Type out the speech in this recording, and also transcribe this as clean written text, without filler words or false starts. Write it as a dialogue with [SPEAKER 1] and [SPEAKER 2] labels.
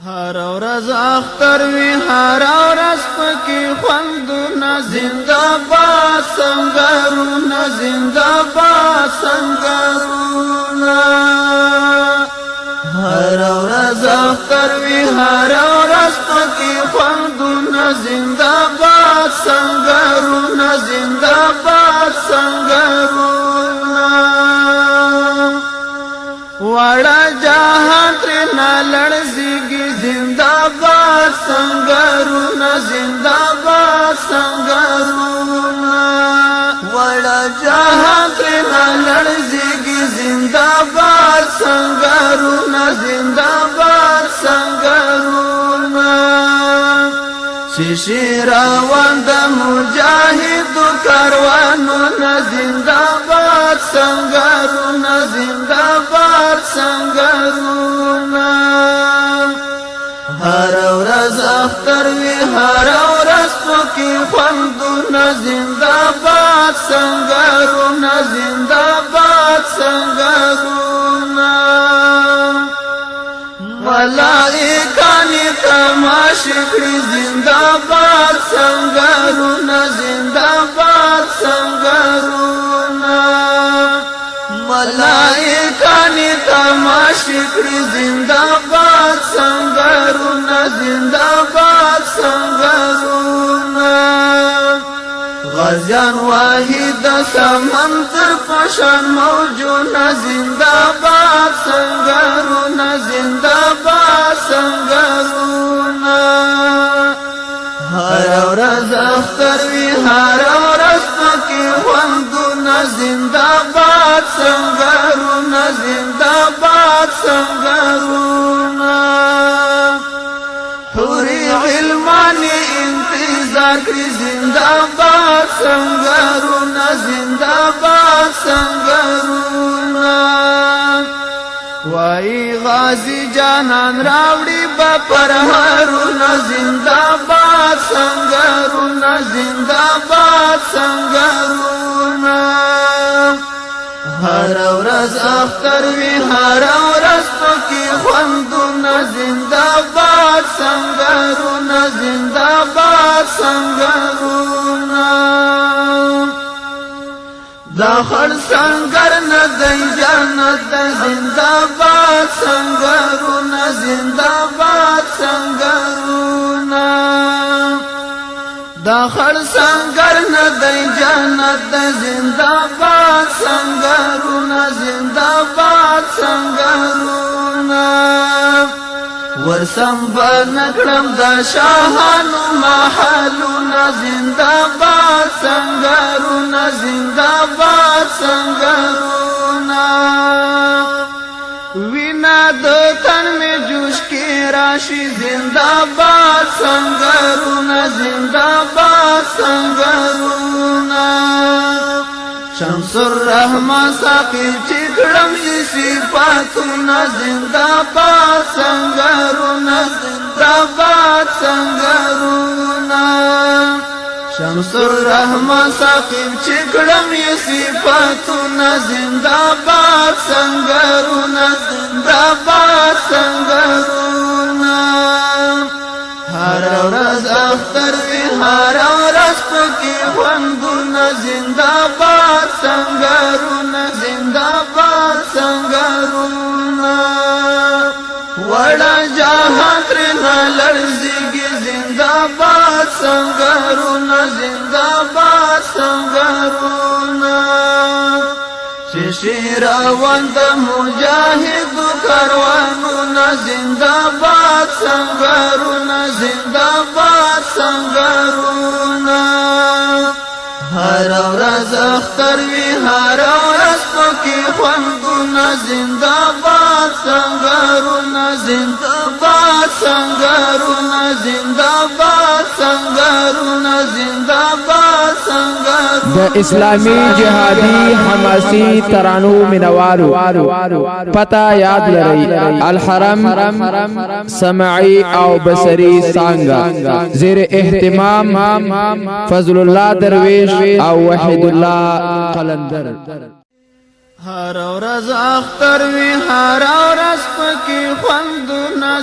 [SPEAKER 1] هر ورځ اختر وی هر ورځ پکې خوندونه زنده‌باد سنگرونه زنده‌باد سنگرونه هر ورځ اختر وی هر ورځ پکې خوندونه زنده‌باد سنگرونه زنده‌باد سنگرونه وړا جهان تر لړزيږي زنده‌باد سنگرونه زنده‌باد سنگرونه وړا جهان تر لړزيږي زنده‌باد سنگرونه زنده‌باد سنگرونه شیشې روان د مجاهدو کاروانونه زنده‌باد سنگرونه زنده‌باد سنگرونه هر ورځ اختر وی هر ورځ پکې خوندونه زنده‌باد سنگرونه زنده‌باد سنگرونه ملائکانی تماشې کړي زنده‌باد سنگرونه زنده‌باد سنگرونه ملائکانی تماشې کړي زنده‌باد سنگرونه زنده‌باد سنگرونه غازیان واحد سمندر پشان موجونه زنده‌باد سنگرونه زنده‌باد سنگرونه هر ورځ اختر وی هر ورځ پکې خوندونه زنده‌باد سنگرونه زنده‌باد سنگرونه حوري علماني انتظار کړی زنده‌باد سنگرونه زنده‌باد سنگرونه وای غازی جانان راوړي با پرهارونه زنده‌باد سنگرونه زنده‌باد سنگرونه هر ورځ اختر وی هر ورځ پکې خوندونه زنده‌باد سنگرونه زنده‌باد سنگرونه داخل سنگر نه دی جنت زنده‌باد سنگرونه زنده‌باد سنگرونه داخل سنگر نه دی جنت زنده‌باد سنگرونه زنده‌باد سنگرونه ورسم بنکړم د شاهانو محلونه زنده‌باد سنگرونه زنده‌باد سنگرونه وینا د تن می جوش کې راشي زنده‌باد سنگرونه زنده‌باد سنگرونه شمس الرحمن ساقب چکړم صفاتونه زنده‌باد سنگرونه زنده‌باد سنگرونه شمس الرحمن ساقب چکړم صفاتونه زنده‌باد سنگرونه زنده‌باد سنگرونه هر ورځ اختر وی هر ورځ پکې خوندونه زنده‌باد سنگرونه زنده‌باد سنگرونه وړا جهان تر لړزيږي زنده‌باد سنگرونه زنده‌باد سنگرونه شیشې روان د مجاهدو کاروانونه زنده‌باد سنگرونه زنده‌باد سنگرونه هر ورځ اختر وی هر ورځ پکې خوندونه زنده‌باد سنگرونه زنده‌باد سنگرونه زنده‌باد سنگرونه زنده‌باد سنگرونه
[SPEAKER 2] د اسلامی جهادی حماسی ترانو منوارو پتا یاد لري الحرم سمعی او بصری سانگا زیر اهتمام فضل الله درویش او وحید الله قلندر
[SPEAKER 1] هر ورځ اختر وی هر ورځ پکې خوندونه